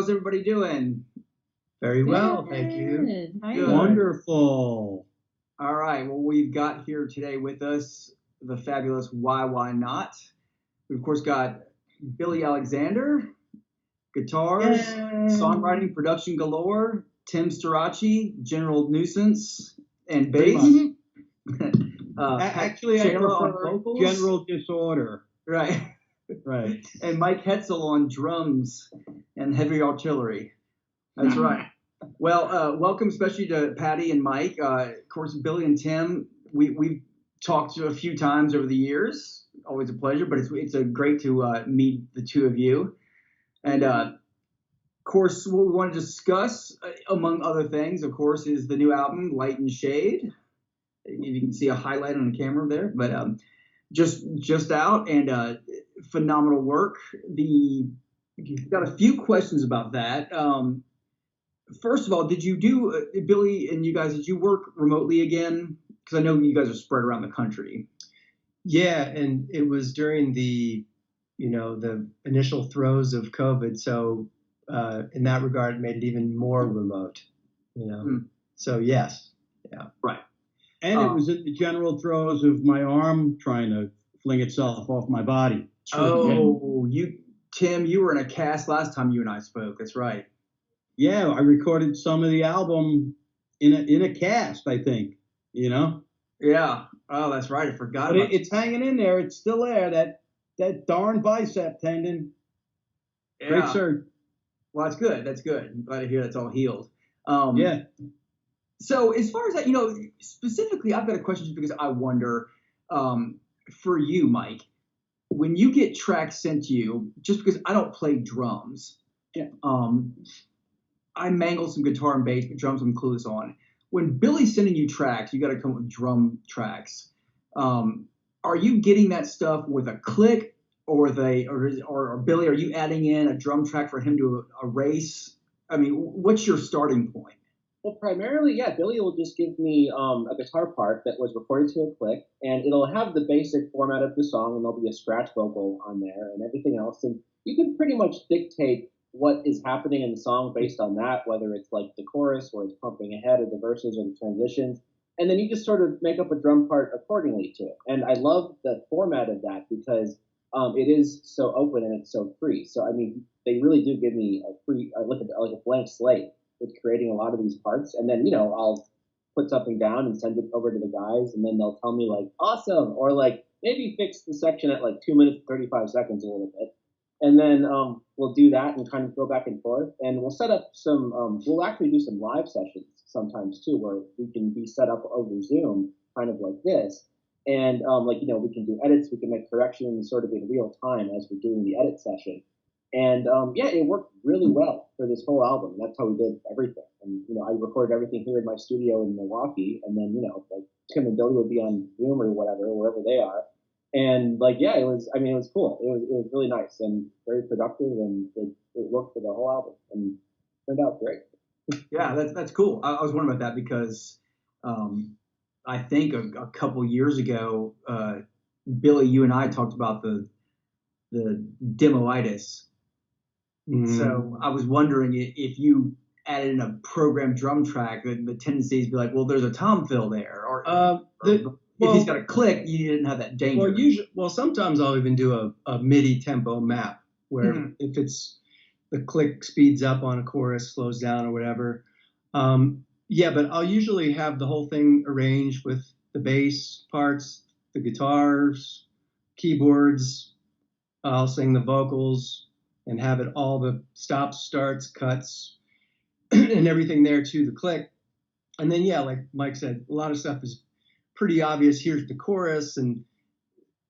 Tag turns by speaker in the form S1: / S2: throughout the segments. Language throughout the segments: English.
S1: How's everybody doing?
S2: Very well, thank you.
S3: Good. Hi.
S1: Good.
S4: Wonderful.
S1: All right. Well, we've got here today with us the fabulous YYNOT. We've, of course, got Billy Alexander, guitars, songwriting, production galore, Tim Starachi, general nuisance, and bass.
S4: Actually, I
S1: Chandler on
S4: prefer
S1: vocals.
S4: general disorder.
S1: Right.
S4: Right.
S1: And Mike Hetzel on drums and heavy artillery. That's right. Well, welcome especially to Patty and Mike. Of course, Billy and Tim, we've talked to a few times over the years. Always a pleasure, but it's a great to meet the two of you. And of course, what we want to discuss, among other things, of course, is the new album, Light and Shade. You can see a highlight on the camera there, but just out and phenomenal work. Got a few questions about that. First of all, did you do, Billy and you guys, did you work remotely again? Because I know you guys are spread around the country.
S2: Yeah, and it was during the initial throes of COVID. So in that regard, it made it even more remote. So yes, yeah,
S1: right.
S4: And it was in the general throes of my arm trying to fling itself off my body.
S1: Oh, Tim, you were in a cast last time you and I spoke. That's right.
S4: Yeah, I recorded some of the album in a cast, I think.
S1: Yeah. Oh, that's right. I forgot
S4: but
S1: about
S4: it's hanging in there. It's still there. That darn bicep tendon.
S1: Yeah.
S4: Great surgery.
S1: Well, that's good. That's good. I'm glad to hear that's all healed.
S4: Yeah.
S1: So as far as that, specifically, I've got a question just because I wonder, for you, Mike, when you get tracks sent to you, just because I don't play drums, I mangle some guitar and bass, but drums I'm clueless on. When Billy's sending you tracks, you got to come up with drum tracks. Are you getting that stuff with a click, or Billy, are you adding in a drum track for him to erase? I mean, what's your starting point?
S5: Well, primarily, yeah, Billy will just give me a guitar part that was recorded to a click, and it'll have the basic format of the song, and there'll be a scratch vocal on there and everything else. And you can pretty much dictate what is happening in the song based on that, whether it's like the chorus or it's pumping ahead, or the verses or the transitions. And then you just sort of make up a drum part accordingly to it. And I love the format of that because it is so open and it's so free. So, I mean, they really do give me a free, like a blank slate with creating a lot of these parts. And then, I'll put something down and send it over to the guys, and then they'll tell me like, awesome, or like maybe fix the section at like 2 minutes and 35 seconds a little bit. And then we'll do that and kind of go back and forth. And we'll set up some, we'll actually do some live sessions sometimes too, where we can be set up over Zoom, kind of like this. And we can do edits, we can make corrections sort of in real time as we're doing the edit session. And it worked really well for this whole album. That's how we did everything. And, I recorded everything here in my studio in Milwaukee. And then, like Tim and Billy would be on Zoom or whatever, wherever they are. And it was cool. It was really nice and very productive, and it worked for the whole album and turned out great.
S1: Yeah, that's cool. I was wondering about that because I think a couple years ago, Billy, you and I talked about the demoitis. So I was wondering if you added in a programmed drum track, the tendency is to be like, well, there's a tom fill there, or if he's got a click, you didn't have that danger.
S2: Sometimes I'll even do a MIDI tempo map where if it's the click speeds up on a chorus, slows down, or whatever. But I'll usually have the whole thing arranged with the bass parts, the guitars, keyboards. I'll sing the vocals and have it all the stops, starts, cuts, and everything there to the click. And then, like Mike said, a lot of stuff is pretty obvious. Here's the chorus, and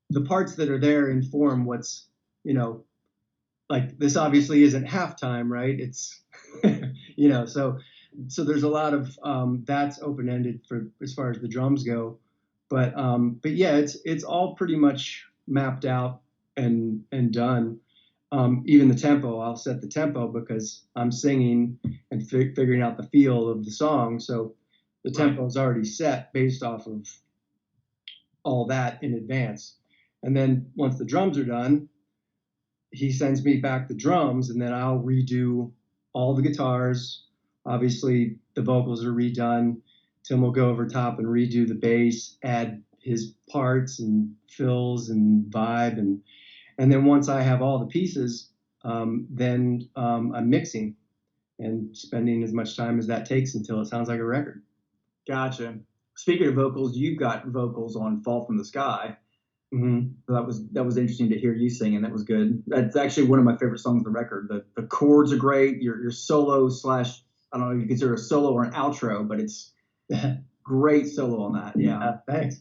S2: the parts that are there inform what's, like this obviously isn't halftime, right? It's, so there's a lot of that's open-ended for as far as the drums go. But yeah, it's all pretty much mapped out and done. Even the tempo, I'll set the tempo because I'm singing and figuring out the feel of the song. So the tempo is already set based off of all that in advance. And then once the drums are done, he sends me back the drums, and then I'll redo all the guitars. Obviously, the vocals are redone. Tim will go over top and redo the bass, add his parts and fills and vibe, and then once I have all the pieces, then I'm mixing and spending as much time as that takes until it sounds like a record.
S1: Gotcha. Speaking of vocals, you got vocals on "Fall from the Sky."
S2: Mm-hmm.
S1: So that was interesting to hear you sing, and that was good. That's actually one of my favorite songs on the record. The chords are great. Your solo slash, I don't know if you consider it a solo or an outro, but it's great solo on that. Yeah.
S2: Thanks.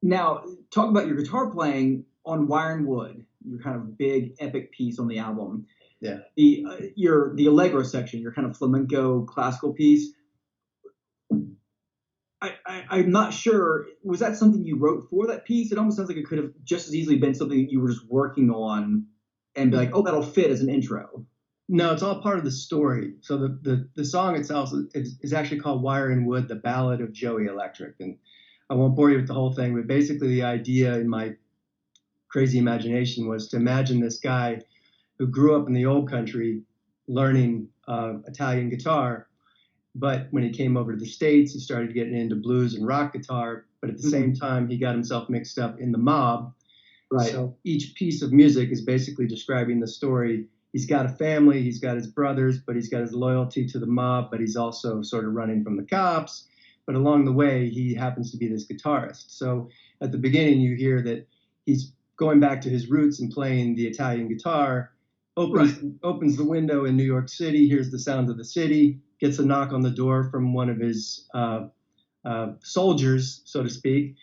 S1: Now talk about your guitar playing on Wire and Wood. Your kind of big epic piece on the album.
S2: Yeah.
S1: The Allegro section, your kind of flamenco classical piece. I'm not sure. Was that something you wrote for that piece? It almost sounds like it could have just as easily been something that you were just working on and be like, oh, that'll fit as an intro.
S2: No, it's all part of the story. So the song itself is actually called Wire and Wood, the Ballad of Joey Electric. And I won't bore you with the whole thing, but basically the idea in my crazy imagination was to imagine this guy who grew up in the old country learning Italian guitar. But when he came over to the States, he started getting into blues and rock guitar. But at the same time, he got himself mixed up in the mob.
S1: Right.
S2: So each piece of music is basically describing the story. He's got a family, he's got his brothers, but he's got his loyalty to the mob, but he's also sort of running from the cops. But along the way, he happens to be this guitarist. So at the beginning, you hear that he's going back to his roots and playing the Italian guitar, opens the window in New York City, hears the sound of the city, gets a knock on the door from one of his soldiers, so to speak,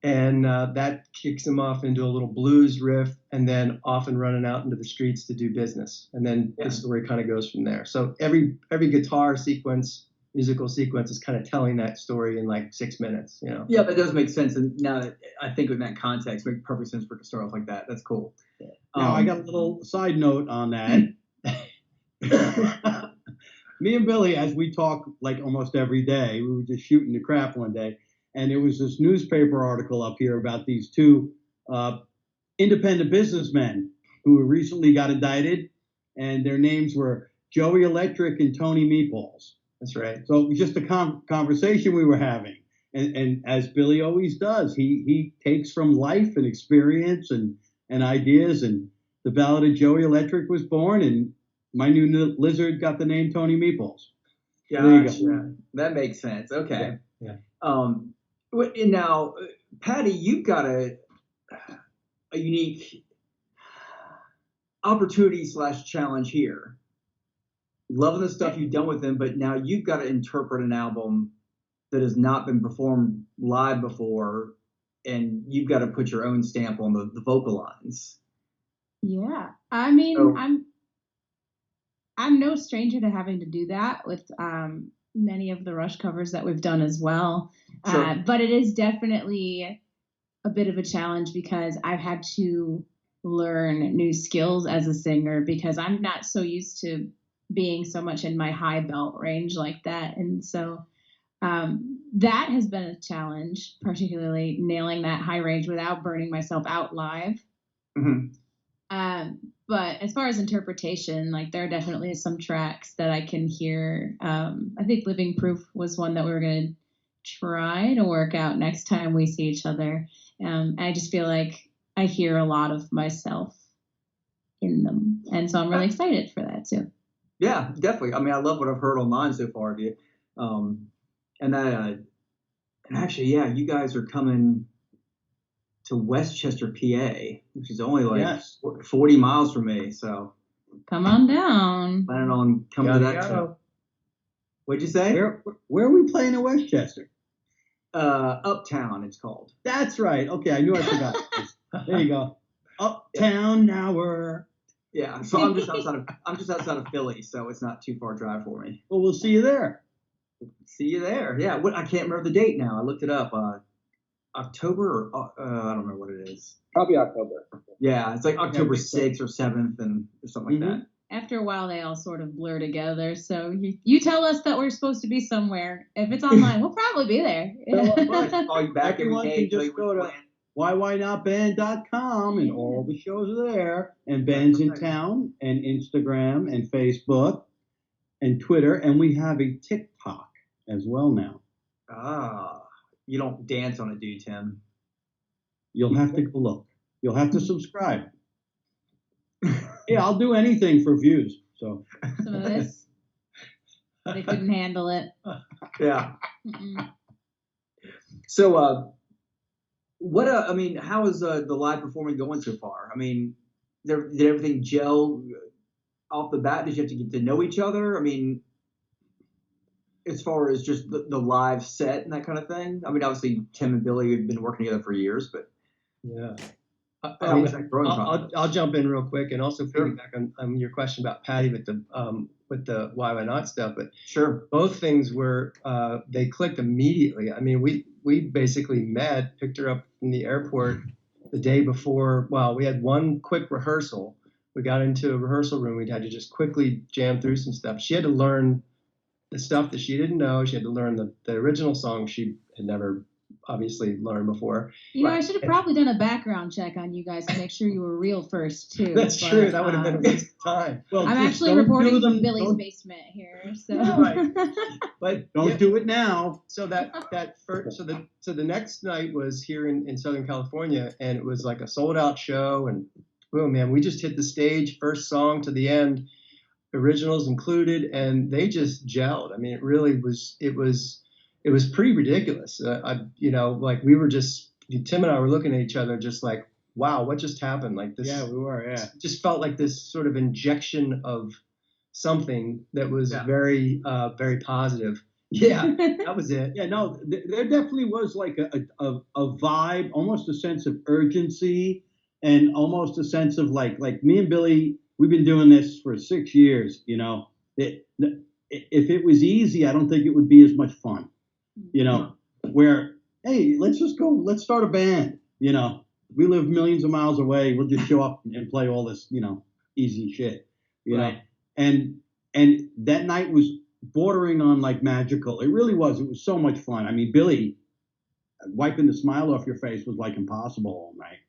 S2: and that kicks him off into a little blues riff, and then off and running out into the streets to do business. And then the story kind of goes from there. So every guitar sequence, musical sequence, is kind of telling that story in like 6 minutes, you know?
S1: Yeah, that does make sense. And now that I think in that context, it makes perfect sense for it to start off like that. That's cool.
S4: Yeah. Now, I got a little side note on that. Me and Billy, as we talk like almost every day, we were just shooting the crap one day, and there was this newspaper article up here about these two independent businessmen who recently got indicted, and their names were Joey Electric and Tony Meatballs.
S2: That's right.
S4: So it was just a conversation we were having, and as Billy always does, he takes from life and experience and ideas, and the Ballad of Joey Electric was born, and my new lizard got the name Tony Meatballs.
S1: Yeah,
S4: there you go.
S1: That makes sense. Okay.
S2: Yeah.
S1: And now, Patty, you've got a unique opportunity / challenge here. Loving the stuff you've done with them, but now you've got to interpret an album that has not been performed live before, and you've got to put your own stamp on the vocal lines.
S3: Yeah, I mean, I'm no stranger to having to do that with many of the Rush covers that we've done as well.
S1: Sure.
S3: But it is definitely a bit of a challenge because I've had to learn new skills as a singer because I'm not so used to being so much in my high belt range like that. And so that has been a challenge, particularly nailing that high range without burning myself out live.
S1: Mm-hmm.
S3: But as far as interpretation, like there are definitely some tracks that I can hear. I think Living Proof was one that we were going to try to work out next time we see each other. I just feel like I hear a lot of myself in them. And so I'm really excited for that too.
S1: Yeah, definitely. I mean, I love what I've heard online so far of you. And actually, yeah, you guys are coming to Westchester, PA, which is only like 40 miles from me. So
S3: come on down.
S1: Planning on coming to that show. What'd you say?
S4: Where are we playing in Westchester?
S1: Uptown, it's called.
S4: That's right. Okay, I knew I forgot. There you go. Uptown Hour.
S1: Yeah, so I'm just outside of Philly, so it's not too far drive for me.
S4: Well, we'll see you there.
S1: See you there. Yeah, I can't remember the date now. I looked it up. October or I don't know what it is.
S5: Probably October.
S1: Yeah, it's like October 6th or 7th or something like that.
S3: After a while, they all sort of blur together. So you tell us that we're supposed to be somewhere. If it's online, we'll probably be there.
S1: I'll call you back
S4: Everyone
S1: every day.
S4: can just go to YYNOTband.com, and all the shows are there, and Bands in Town, and Instagram, and Facebook, and Twitter, and we have a TikTok as well now.
S1: Ah, you don't dance on it, do you, Tim?
S4: You'll have to go look. You'll have to subscribe. Yeah, I'll do anything for views. So
S3: Some of this, they couldn't handle it.
S1: Yeah.
S3: Mm-mm.
S1: So, what? I mean, how is the live performing going so far? I mean, did everything gel off the bat? Did you have to get to know each other? I mean, as far as just the live set and that kind of thing. I mean, obviously Tim and Billy have been working together for years, but
S2: Yeah.
S1: how was that growing process?
S2: I'll jump in real quick and also
S1: Sure.
S2: piggyback on your question about Patty with the YYNOT stuff. But
S1: Sure.
S2: both things were they clicked immediately. I mean, we basically met, picked her up from the airport the day before. Well, we had one quick rehearsal. We got into a rehearsal room. We had to just quickly jam through some stuff. She had to learn the stuff that she didn't know. She had to learn the original song she had never obviously learned before.
S3: You know, I should have probably done a background check on you guys to make sure you were real first too.
S2: That's
S3: but,
S2: true. That would have been a waste of time.
S4: well,
S3: I'm
S4: just
S3: actually
S4: don't
S3: reporting
S4: do
S3: from
S4: them-
S3: Billy's
S4: don't-
S3: basement here, so.
S2: Right. But
S4: Don't
S2: yeah,
S4: do it now.
S2: so that first so the next night was here in Southern California, and it was like a sold out show, and boom, man, we just hit the stage, first song to the end, originals included, and they just gelled. I mean, it really was. It was pretty ridiculous. Like we were just Tim and I were looking at each other, just like, wow, what just happened? Like this.
S4: Yeah, we were. Yeah.
S2: Just felt like this sort of injection of something that was
S1: Yeah.
S2: very very positive. Yeah, that was it.
S4: Yeah, no, there definitely was like a vibe, almost a sense of urgency, and almost a sense of like me and Billy, we've been doing this for 6 years. You know, if it was easy, I don't think it would be as much fun. You know, where hey, let's start a band. You know, we live millions of miles away. We'll just show up and play all this, easy shit. You know, and that night was bordering on like magical. It really was. It was so much fun. I mean, Billy, wiping the smile off your face was like impossible all night.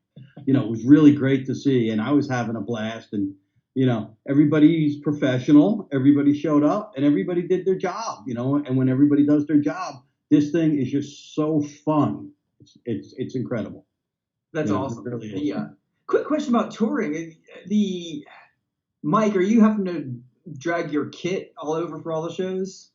S4: It was really great to see, and I was having a blast. And everybody's professional. Everybody showed up, and everybody did their job. And when everybody does their job, this thing is just so fun. It's incredible.
S1: That's
S4: Yeah,
S1: awesome.
S4: it really is.
S1: Yeah. Quick question about touring. Mike, are you having to drag your kit all over for all the shows?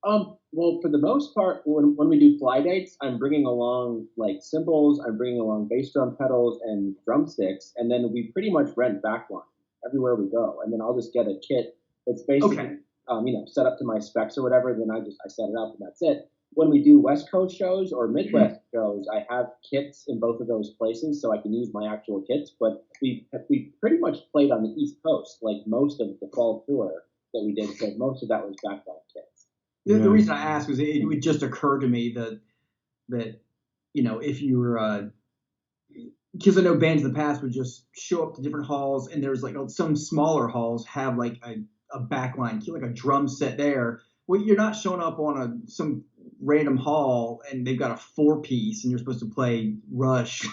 S5: Well, for the most part, when we do fly dates, I'm bringing along like cymbals, I'm bringing along bass drum pedals and drumsticks, and then we pretty much rent backline everywhere we go. And then I'll just get a kit that's basically, set up to my specs or whatever. Then I set it up and that's it. When we do West Coast shows or Midwest shows, I have kits in both of those places, so I can use my actual kits. But we pretty much played on the East Coast, like most of the fall tour that we did. So most of that was backline kits.
S1: The reason I asked was it would just occur to me that if you were because I know bands in the past would just show up to different halls, and there's like some smaller halls have like a backline kit, like a drum set there. Well, you're not showing up on some random hall and they've got a 4-piece and you're supposed to play Rush.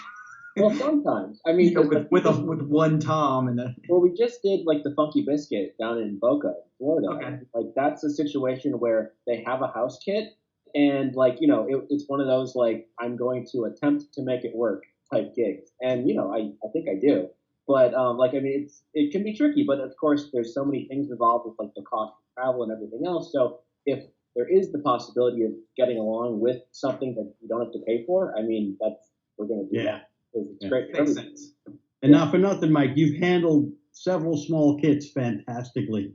S5: Well, sometimes. I mean,
S1: with one tom and a.
S5: Well, we just did like the Funky Biscuit down in Boca, Florida.
S1: Okay.
S5: Like that's a situation where they have a house kit, and it's one of those like I'm going to attempt to make it work type gigs, and I think I do, but it can be tricky, but of course there's so many things involved with like the cost of travel and everything else. So if there is the possibility of getting along with something that you don't have to pay for, I mean we're going to do that. It's great for
S1: Makes
S5: everything.
S1: sense.
S4: And not for nothing, Mike, you've handled several small kits fantastically.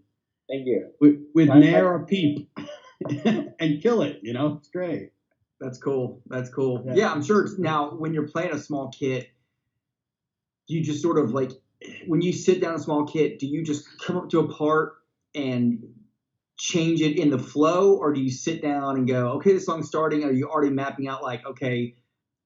S5: Thank you.
S4: With ne'er a peep. And kill it, it's great.
S1: That's cool.
S4: Yeah.
S1: Yeah, I'm sure now when you're playing a small kit, you just sort of like when you sit down a small kit, do you just come up to a part and change it in the flow, or do you sit down and go, okay, the song's starting? Are you already mapping out like, okay,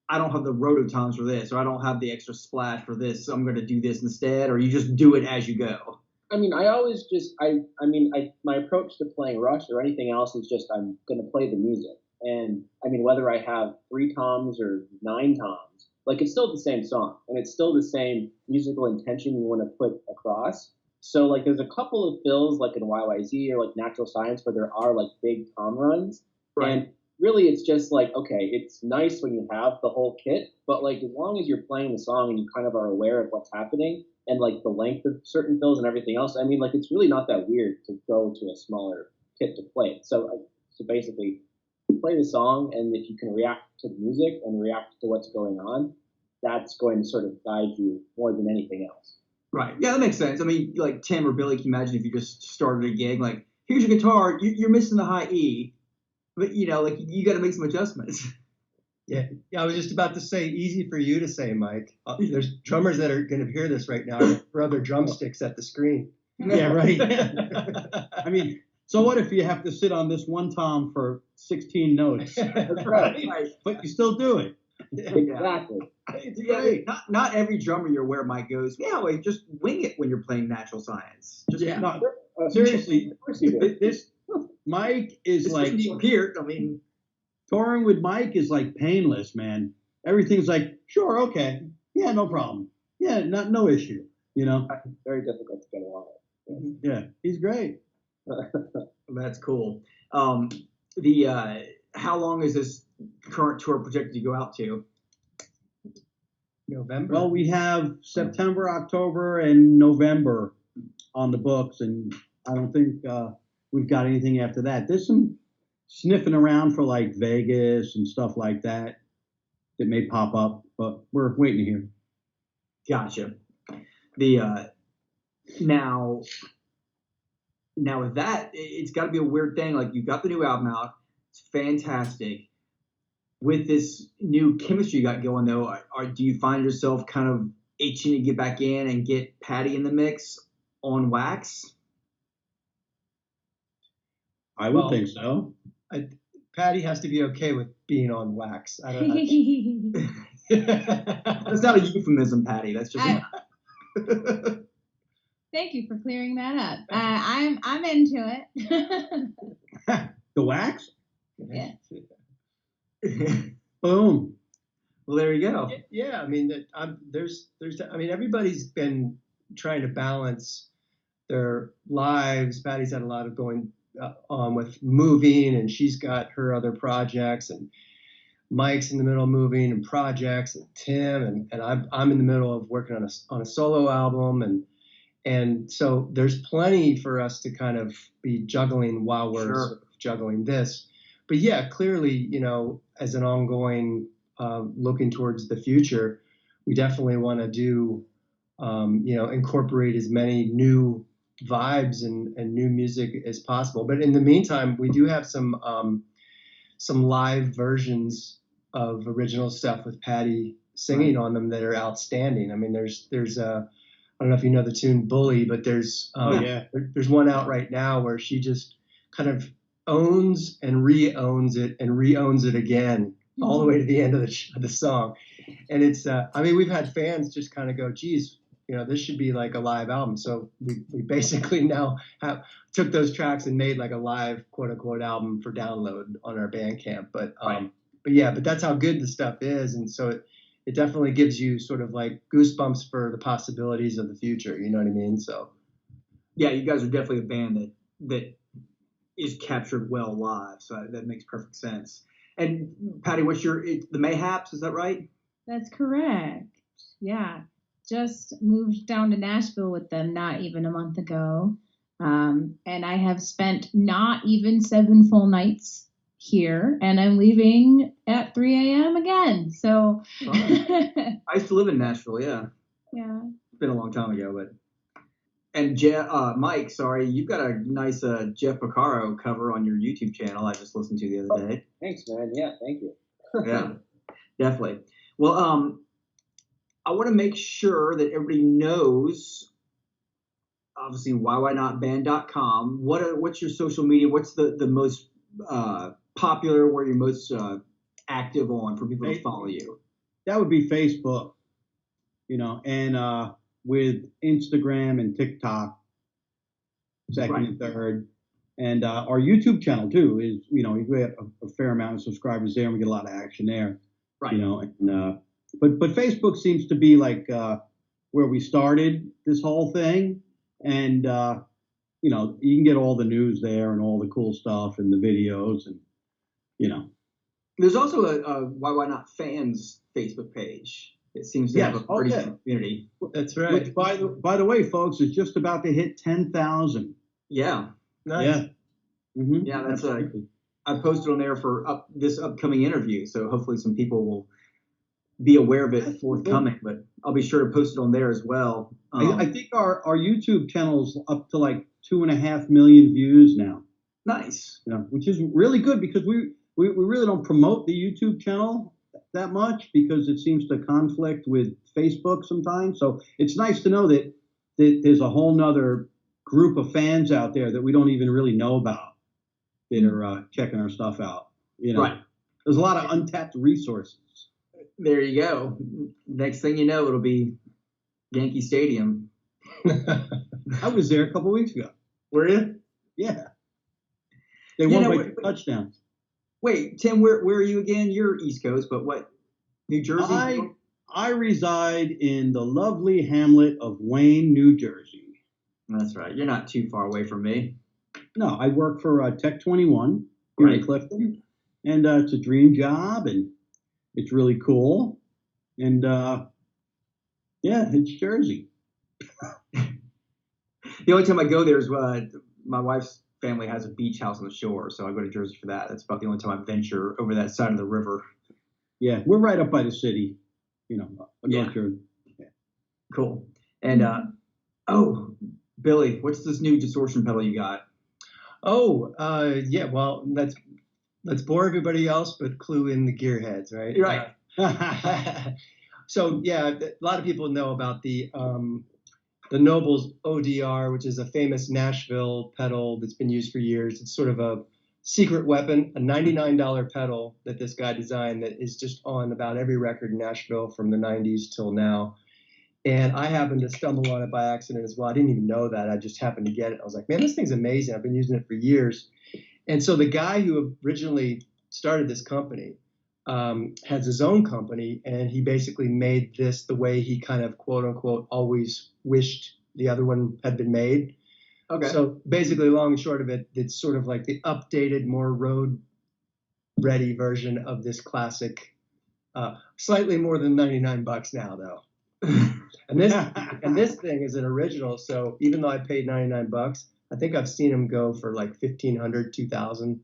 S1: I don't have the rototoms for this, or I don't have the extra splash for this, so I'm going to do this instead, or you just do it as you go?
S5: I mean, I always just, my approach to playing Rush or anything else is just I'm going to play the music. And I mean, whether I have 3 toms or 9 toms, like it's still the same song and it's still the same musical intention you want to put across. So like there's a couple of fills like in YYZ or like Natural Science where there are like big tom runs.
S1: Right.
S5: And really it's just like, okay, it's nice when you have the whole kit, but like as long as you're playing the song and you kind of are aware of what's happening and like the length of certain fills and everything else, I mean like it's really not that weird to go to a smaller kit to play it. So basically play the song, and if you can react to the music and react to what's going on, that's going to sort of guide you more than anything else.
S1: Right. Yeah, that makes sense. I mean, like Tim or Billy, can you imagine if you just started a gig, like, here's your guitar, you're missing the high E, but like you got to make some adjustments.
S2: Yeah, I was just about to say, easy for you to say, Mike. There's drummers that are going to hear this right now, throw their drumsticks at the screen.
S4: Yeah, right. I mean, so what if you have to sit on this one tom for 16 notes?
S5: That's right.
S4: But you still do it.
S5: Exactly.
S4: It's
S1: Yeah,
S4: great.
S1: not every drummer you're aware Mike goes, yeah, well, just wing it when you're playing Natural Science. Just,
S2: Yeah.
S4: No, seriously,
S5: Of course you do.
S4: this Mike is
S1: It's
S4: like
S1: here. I mean,
S4: touring with Mike is like painless, man. Everything's like, sure, okay, yeah, no problem, yeah, no issue,
S5: Very difficult to get along with.
S4: Yeah, he's great.
S1: that's cool. How long is this current tour projected to go out to?
S2: November.
S4: Well, we have September, October, and November on the books, and I don't think we've got anything after that. There's some sniffing around for like Vegas and stuff like that may pop up, but we're waiting to hear.
S1: Gotcha. Now with that, it's got to be a weird thing. Like, you've got the new album out, it's fantastic. With this new chemistry you got going, though, do you find yourself kind of itching to get back in and get Patty in the mix on Wax?
S4: I would think so.
S2: Patty has to be okay with being on Wax. I don't know.
S1: That's not a euphemism, Patty. That's just.
S3: Thank you for clearing that up. I'm into it.
S4: The Wax?
S3: Yeah.
S4: Boom.
S1: Well, there you go.
S2: Yeah, I mean, everybody's been trying to balance their lives. Patty's had a lot of going on with moving, and she's got her other projects, and Mike's in the middle of moving and projects, and Tim, and I'm in the middle of working on a solo album, and so there's plenty for us to kind of be juggling while we're sort of juggling this. But yeah, clearly, as an ongoing looking towards the future, we definitely want to do, incorporate as many new vibes and new music as possible. But in the meantime, we do have some live versions of original stuff with Patty singing on them that are outstanding. I mean, there's I don't know if you know the tune Bully, but there's one out right now where she just kind of owns and re-owns it again all the way to the end of the song. And it's we've had fans just kind of go, geez, this should be like a live album. So we basically now took those tracks and made like a live quote unquote album for download on our Bandcamp. But that's how good the stuff is. And so it definitely gives you sort of like goosebumps for the possibilities of the future. You know what I mean? So
S1: yeah, you guys are definitely a band that is captured well live. So that makes perfect sense. And Patty, the Mayhaps, is that right?
S3: That's correct. Yeah. Just moved down to Nashville with them not even a month ago. And I have spent not even 7 full nights here, and I'm leaving at 3 a.m. again. So
S1: I used to live in Nashville, yeah.
S3: Yeah.
S1: It's been a long time ago, but. And Mike, sorry, you've got a nice Jeff Porcaro cover on your YouTube channel I just listened to the other day.
S5: Thanks, man. Yeah, thank you.
S1: Yeah, definitely. Well, I want to make sure that everybody knows, obviously, YYNOTBand.com. What's your social media? What's the most popular, where you're most active on for people to follow you?
S4: That would be Facebook, and with Instagram and TikTok, second and third. And our YouTube channel too is, we have a fair amount of subscribers there, and we get a lot of action there. Right. And but Facebook seems to be like where we started this whole thing, and you know, you can get all the news there and all the cool stuff and the videos, and you know.
S1: There's also a Why Not fans Facebook page. It seems to have a pretty good community.
S2: That's right.
S4: Which, by the way, folks, is just about to hit 10,000.
S1: Yeah.
S2: Nice.
S4: Yeah. Mm-hmm.
S1: Yeah, that's I posted on there for this upcoming interview, so hopefully some people will be aware of it forthcoming. But I'll be sure to post it on there as well.
S4: I think our YouTube channel's up to like 2.5 million views now.
S1: Nice.
S4: You know, which is really good because we really don't promote the YouTube channel that much because it seems to conflict with Facebook sometimes. So it's nice to know that there's a whole nother group of fans out there that we don't even really know about that are checking our stuff out. You know,
S1: right.
S4: There's a lot of untapped resources.
S1: There you go. Next thing you know, it'll be Yankee Stadium.
S4: I was there a couple weeks ago.
S1: Were you?
S4: Yeah. They won by 2 touchdowns.
S1: Wait, Tim, where are you again? You're East Coast, but what? New Jersey?
S4: I reside in the lovely hamlet of Wayne, New Jersey.
S1: That's right. You're not too far away from me.
S4: No, I work for Tech 21 here in Clifton, and it's a dream job, and it's really cool. And yeah, it's Jersey.
S1: The only time I go there is my wife's family has a beach house on the shore, so I go to Jersey for that. That's about the only time I venture over that side of the river.
S4: Yeah, we're right up by the city, you know. North Jersey. Yeah.
S1: Cool. And oh, Billy, what's this new distortion pedal you got?
S2: Oh, yeah. Well, let's bore everybody else, but clue in the gearheads, right?
S1: Right.
S2: So yeah, a lot of people know about the Noble's ODR, which is a famous Nashville pedal that's been used for years. It's sort of a secret weapon, a $99 pedal that this guy designed that is just on about every record in Nashville from the 90s till now. And I happened to stumble on it by accident as well. I didn't even know that. I just happened to get it. I was like, man, this thing's amazing. I've been using it for years. And so the guy who originally started this company has his own company, and he basically made this the way he kind of, quote unquote, always wished the other one had been made.
S1: Okay.
S2: So basically, long and short of it, it's sort of like the updated, more road-ready version of this classic. Slightly more than $99 now, though. and this thing is an original. So even though I paid $99, I think I've seen them go for like $1,500, $2,000.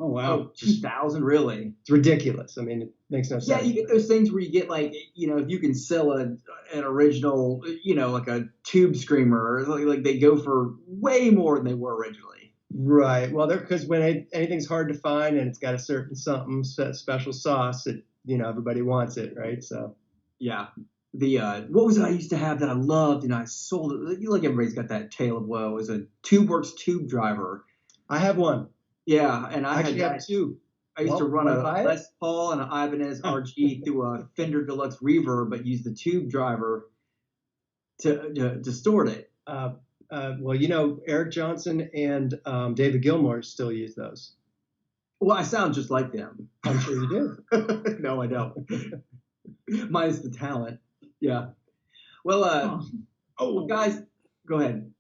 S4: Oh wow,
S1: oh, 2,000 really?
S2: It's ridiculous. I mean, it makes no sense.
S1: Yeah, you get those things where you get like, you know, if you can sell an original, you know, like a tube screamer, like they go for way more than they were originally.
S2: Right. Well, because when anything's hard to find and it's got a certain something special sauce, it, you know, everybody wants it, right? So.
S1: Yeah. The what was it I used to have that I loved and I sold it? Like everybody's got that tale of woe. It was a TubeWorks tube driver.
S2: I have one.
S1: Yeah, and I
S2: actually have two.
S1: I used to run a Les Paul and an Ibanez RG through a Fender Deluxe Reverb, but use the tube driver to distort it.
S2: Well, you know, Eric Johnson and David Gilmour still use those.
S1: Well, I sound just like them.
S2: I'm sure you do.
S1: No, I don't. Minus the talent. Yeah. Well, guys, go ahead.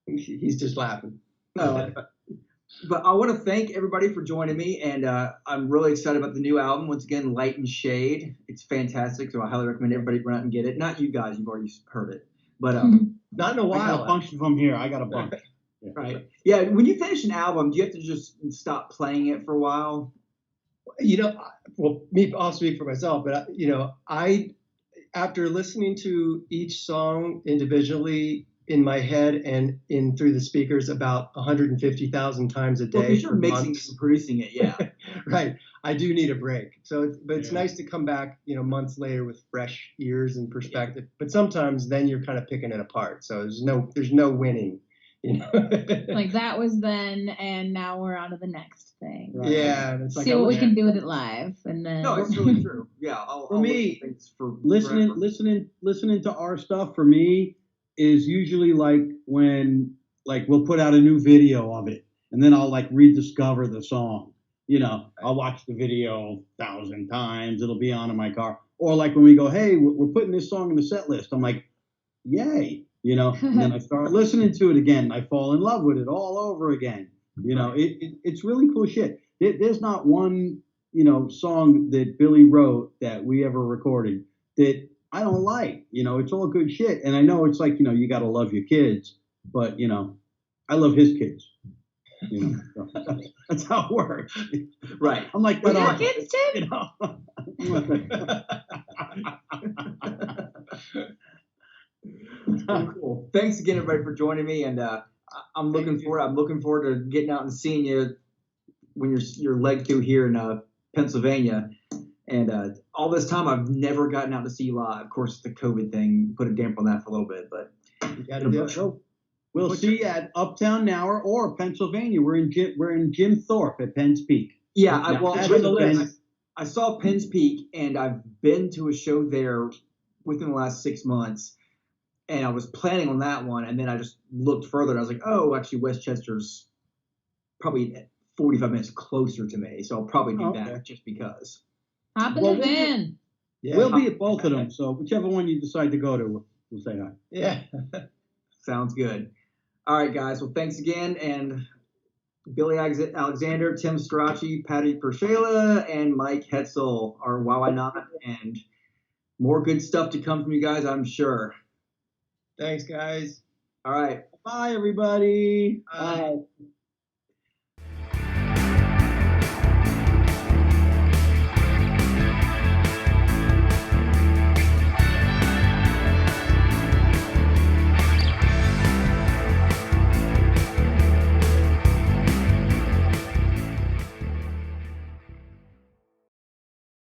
S2: He's just laughing.
S1: But I want to thank everybody for joining me, and I'm really excited about the new album. Once again, Light and Shade. It's fantastic, so I highly recommend everybody run out and get it. Not you guys, you've already heard it, but
S2: not in a while.
S4: I got a bunch from here. I got a bunch.
S1: Yeah. Right. Yeah. When you finish an album, do you have to just stop playing it for a while?
S2: You know, well, I'll speak for myself, but you know, after listening to each song individually in my head and in through the speakers about 150,000 times a day.
S1: Well, because you're mixing it and producing it, yeah.
S2: Right. I do need a break. So, but it's nice to come back, you know, months later with fresh ears and perspective. Yeah. But sometimes then you're kind of picking it apart. So there's no winning. You know?
S3: Like that was then, and now we're on to the next thing.
S2: Right. Yeah. It's like
S3: see what we can do with it live, and then.
S1: No, it's really true. Yeah.
S4: For me, listening to our stuff for me is usually like when we'll put out a new video of it, and then I'll like rediscover the song. You know, I'll watch the video 1,000 times. It'll be on in my car. Or like when we go, hey, we're putting this song in the set list. I'm like, yay, and then I start listening to it again. And I fall in love with it all over again. It's really cool shit. There's not one, song that Billy wrote that we ever recorded that I don't like. It's all good shit. And I know it's like, you got to love your kids, but, I love his kids. So that's how it works.
S1: Right.
S4: I'm like
S3: Well,
S4: that.
S3: your kids, Tim?
S1: Cool. Thanks again, everybody, for joining me, and I'm looking forward to getting out and seeing you when you're leg through here in Pennsylvania. And all this time, I've never gotten out to see you live. Of course, the COVID thing put a damper on that for a little bit, but
S2: You got to do it.
S4: We'll see you at Uptown Now or Pennsylvania. We're in Jim Thorpe at Penn's Peak.
S1: yeah,
S4: Now,
S1: I saw Penn's Peak, and I've been to a show there within the last 6 months, and I was planning on that one, and then I just looked further, and I was like, oh, actually, Westchester's probably 45 minutes closer to me, so I'll probably do that just because.
S3: Hop in the van.
S2: Yeah.
S4: We'll be at both of them, so whichever one you decide to go to, we'll say hi.
S2: Yeah.
S1: Sounds good. All right, guys. Well, thanks again. And Billy Alexander, Tim Strachey, Patty Pershela, and Mike Hetzel are YYNOT. And more good stuff to come from you guys, I'm sure.
S2: Thanks, guys.
S1: All right.
S4: Bye, everybody.
S2: Bye.
S5: Bye.